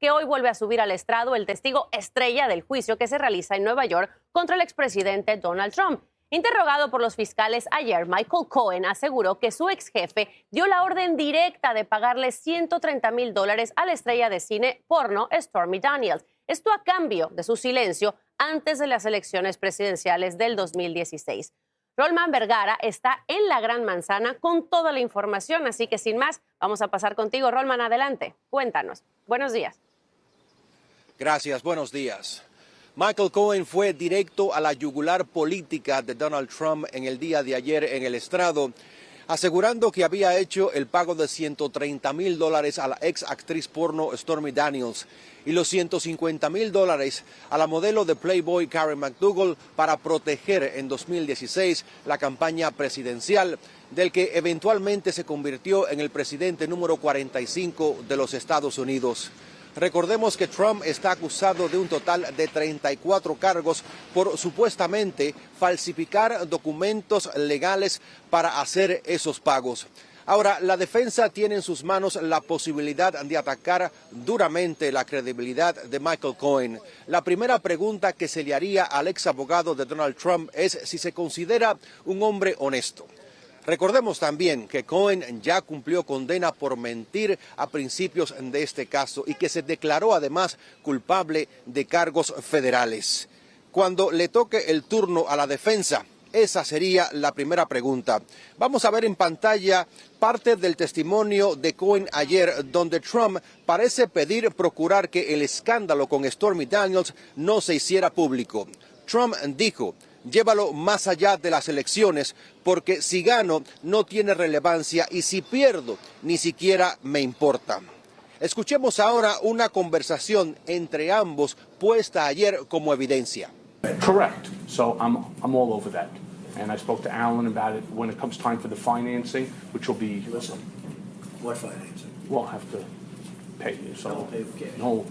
que hoy vuelve a subir al estrado el testigo estrella del juicio que se realiza en Nueva York contra el expresidente Donald Trump. Interrogado por los fiscales ayer, Michael Cohen aseguró que su ex jefe dio la orden directa de pagarle $130,000 a la estrella de cine porno Stormy Daniels. Esto a cambio de su silencio antes de las elecciones presidenciales del 2016. Rolman Vergara está en la Gran Manzana con toda la información, así que sin más, vamos a pasar contigo. Rolman, adelante. Cuéntanos. Buenos días. Gracias, buenos días. Michael Cohen fue directo a la yugular política de Donald Trump en el día de ayer en el estrado, asegurando que había hecho el pago de $130,000 a la ex actriz porno Stormy Daniels y los $150,000 a la modelo de Playboy Karen McDougal para proteger en 2016 la campaña presidencial del que eventualmente se convirtió en el presidente número 45 de los Estados Unidos. Recordemos que Trump está acusado de un total de 34 cargos por supuestamente falsificar documentos legales para hacer esos pagos. Ahora, la defensa tiene en sus manos la posibilidad de atacar duramente la credibilidad de Michael Cohen. La primera pregunta que se le haría al ex abogado de Donald Trump es si se considera un hombre honesto. Recordemos también que Cohen ya cumplió condena por mentir a principios de este caso y que se declaró además culpable de cargos federales. Cuando le toque el turno a la defensa, esa sería la primera pregunta. Vamos a ver en pantalla parte del testimonio de Cohen ayer, donde Trump parece pedir procurar que el escándalo con Stormy Daniels no se hiciera público. Trump dijo: llévalo más allá de las elecciones, porque si gano no tiene relevancia y si pierdo ni siquiera me importa. Escuchemos ahora una conversación entre ambos puesta ayer como evidencia. Correct. So I'm all over that. And I spoke to Alan about it when it comes time for the financing, which will be... Listen, what financing? We'll have to pay you. So, No, pay with cash. No.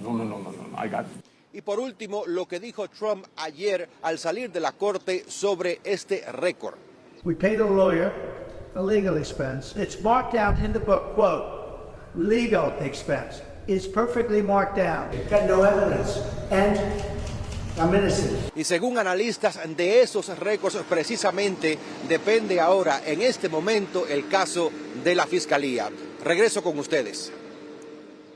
I got... Y por último, lo que dijo Trump ayer al salir de la corte sobre este récord. We paid a lawyer a legal expense. It's marked down in the book, quote, legal expense. It's perfectly marked down. Got no evidence. And I'm innocent. Y según analistas, de esos récords precisamente depende ahora, en este momento, el caso de la Fiscalía. Regreso con ustedes.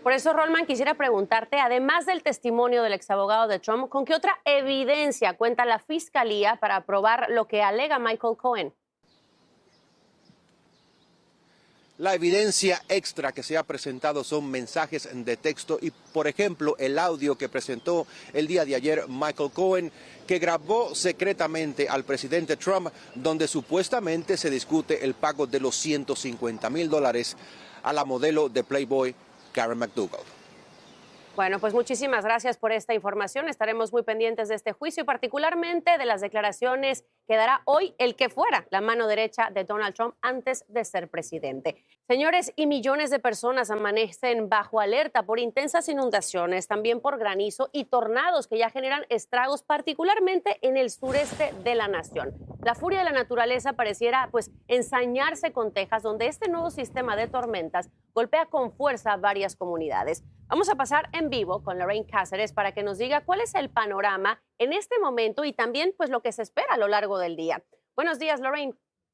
Por eso, Rolman, quisiera preguntarte, además del testimonio del exabogado de Trump, ¿con qué otra evidencia cuenta la Fiscalía para probar lo que alega Michael Cohen? La evidencia extra que se ha presentado son mensajes de texto y, por ejemplo, el audio que presentó el día de ayer Michael Cohen, que grabó secretamente al presidente Trump, donde supuestamente se discute el pago de los $150,000 a la modelo de Playboy Karen McDougal. Bueno, pues muchísimas gracias por esta información. Estaremos muy pendientes de este juicio y particularmente de las declaraciones que dará hoy el que fuera la mano derecha de Donald Trump antes de ser presidente. Señores, y millones de personas amanecen bajo alerta por intensas inundaciones, también por granizo y tornados que ya generan estragos, particularmente en el sureste de la nación. La furia de la naturaleza pareciera pues ensañarse con Texas, donde este nuevo sistema de tormentas golpea con fuerza a varias comunidades. Vamos a pasar en vivo con Lorraine Cáceres para que nos diga cuál es el panorama en este momento y también pues lo que se espera a lo largo del día. Buenos días, Lorraine.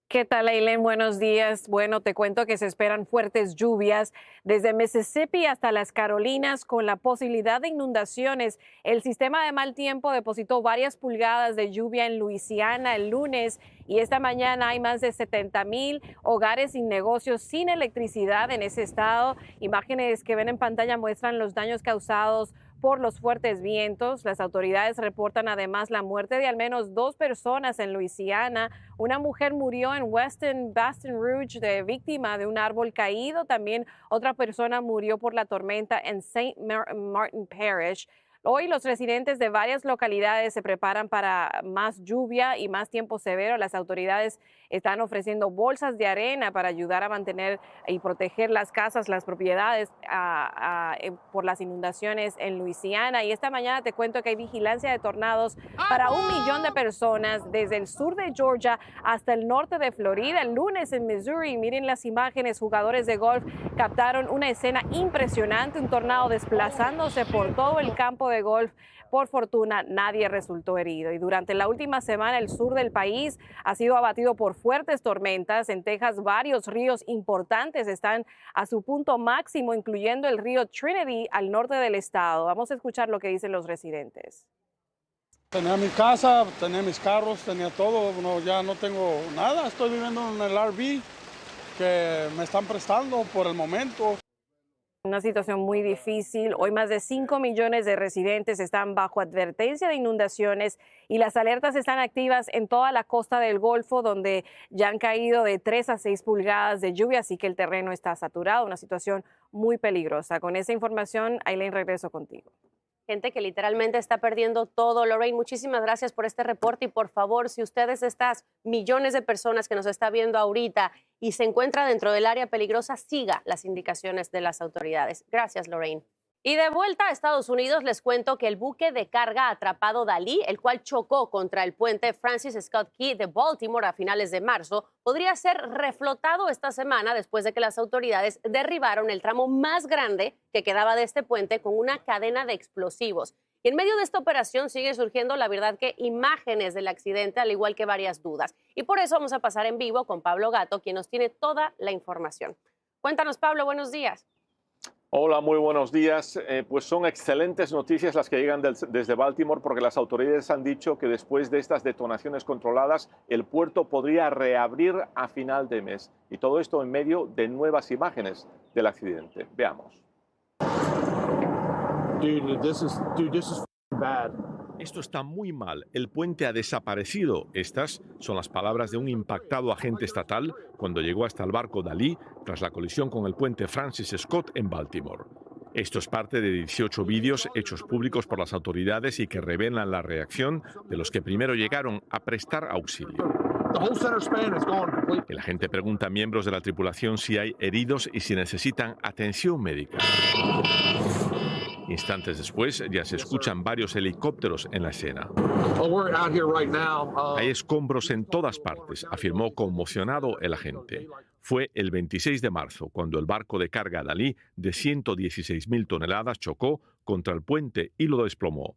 ¿Qué tal, Eileen? Buenos días. Bueno, te cuento que se esperan fuertes lluvias desde Mississippi hasta las Carolinas con la posibilidad de inundaciones. El sistema de mal tiempo depositó varias pulgadas de lluvia en Luisiana el lunes y esta mañana hay más de 70,000 hogares sin negocios, sin electricidad en ese estado. Imágenes que ven en pantalla muestran los daños causados por los fuertes vientos. Las autoridades reportan además la muerte de al menos 2 personas en Luisiana. Una mujer murió en Weston Baton Rouge víctima de un árbol caído. También otra persona murió por la tormenta en St. Martin Parish. Hoy los residentes de varias localidades se preparan para más lluvia y más tiempo severo. Las autoridades están ofreciendo bolsas de arena para ayudar a mantener y proteger las casas, las propiedades por las inundaciones en Luisiana. Y esta mañana te cuento que hay vigilancia de tornados para 1 millón de personas desde el sur de Georgia hasta el norte de Florida. El lunes en Missouri, miren las imágenes, jugadores de golf captaron una escena impresionante, un tornado desplazándose por todo el campo de golf. Por fortuna, nadie resultó herido. Y durante la última semana, el sur del país ha sido abatido por fuertes tormentas. En Texas, varios ríos importantes están a su punto máximo, incluyendo el río Trinity al norte del estado. Vamos a escuchar lo que dicen los residentes. Tenía mi casa, tenía mis carros, tenía todo. No, ya no tengo nada. Estoy viviendo en el RV que me están prestando por el momento. Una situación muy difícil. Hoy más de 5 millones de residentes están bajo advertencia de inundaciones y las alertas están activas en toda la costa del Golfo, donde ya han caído de 3 a 6 pulgadas de lluvia, así que el terreno está saturado, una situación muy peligrosa. Con esa información, Aileen, regreso contigo. Gente que literalmente está perdiendo todo. Lorraine, muchísimas gracias por este reporte y por favor, si ustedes estas millones de personas que nos está viendo ahorita y se encuentra dentro del área peligrosa, siga las indicaciones de las autoridades. Gracias, Lorraine. Y de vuelta a Estados Unidos, les cuento que el buque de carga atrapado Dalí, el cual chocó contra el puente Francis Scott Key de Baltimore a finales de marzo, podría ser reflotado esta semana después de que las autoridades derribaron el tramo más grande que quedaba de este puente con una cadena de explosivos. Y en medio de esta operación sigue surgiendo, la verdad, que imágenes del accidente, al igual que varias dudas. Y por eso vamos a pasar en vivo con Pablo Gatto, quien nos tiene toda la información. Cuéntanos, Pablo, buenos días. Hola, muy buenos días. Pues son excelentes noticias las que llegan desde Baltimore, porque las autoridades han dicho que después de estas detonaciones controladas, el puerto podría reabrir a final de mes. Y todo esto en medio de nuevas imágenes del accidente. Veamos. Esto está muy mal. El puente ha desaparecido. Estas son las palabras de un impactado agente estatal cuando llegó hasta el barco Dalí tras la colisión con el puente Francis Scott en Baltimore. Esto es parte de 18 vídeos hechos públicos por las autoridades y que revelan la reacción de los que primero llegaron a prestar auxilio. El agente pregunta a miembros de la tripulación si hay heridos y si necesitan atención médica. Instantes después, ya se escuchan varios helicópteros en la escena. Hay escombros en todas partes, afirmó conmocionado el agente. Fue el 26 de marzo cuando el barco de carga Dalí de 116.000 toneladas chocó contra el puente y lo desplomó.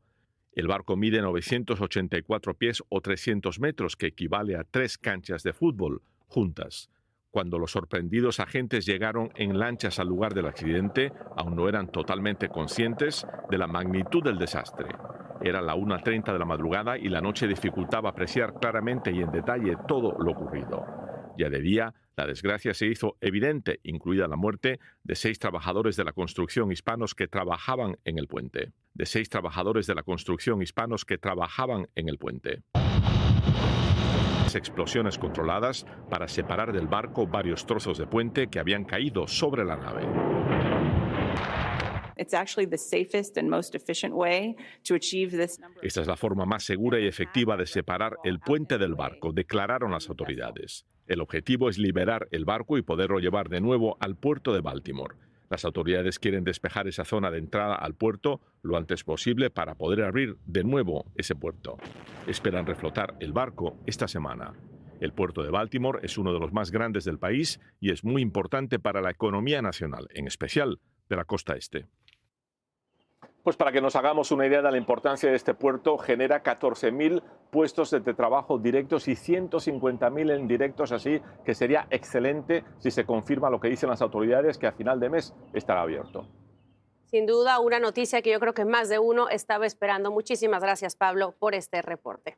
El barco mide 984 pies o 300 metros, que equivale a 3 canchas de fútbol juntas. Cuando los sorprendidos agentes llegaron en lanchas al lugar del accidente, aún no eran totalmente conscientes de la magnitud del desastre. Era la 1:30 de la madrugada y la noche dificultaba apreciar claramente y en detalle todo lo ocurrido. Ya de día, la desgracia se hizo evidente, incluida la muerte de 6 trabajadores de la construcción hispanos que trabajaban en el puente. Explosiones controladas para separar del barco varios trozos de puente que habían caído sobre la nave. Esta es la forma más segura y efectiva de separar el puente del barco, declararon las autoridades. El objetivo es liberar el barco y poderlo llevar de nuevo al puerto de Baltimore. Las autoridades quieren despejar esa zona de entrada al puerto lo antes posible para poder abrir de nuevo ese puerto. Esperan reflotar el barco esta semana. El puerto de Baltimore es uno de los más grandes del país y es muy importante para la economía nacional, en especial de la costa este. Pues para que nos hagamos una idea de la importancia de este puerto, genera 14.000 puestos de trabajo directos y 150.000 indirectos, así que sería excelente si se confirma lo que dicen las autoridades, que a final de mes estará abierto. Sin duda, una noticia que yo creo que más de uno estaba esperando. Muchísimas gracias, Pablo, por este reporte.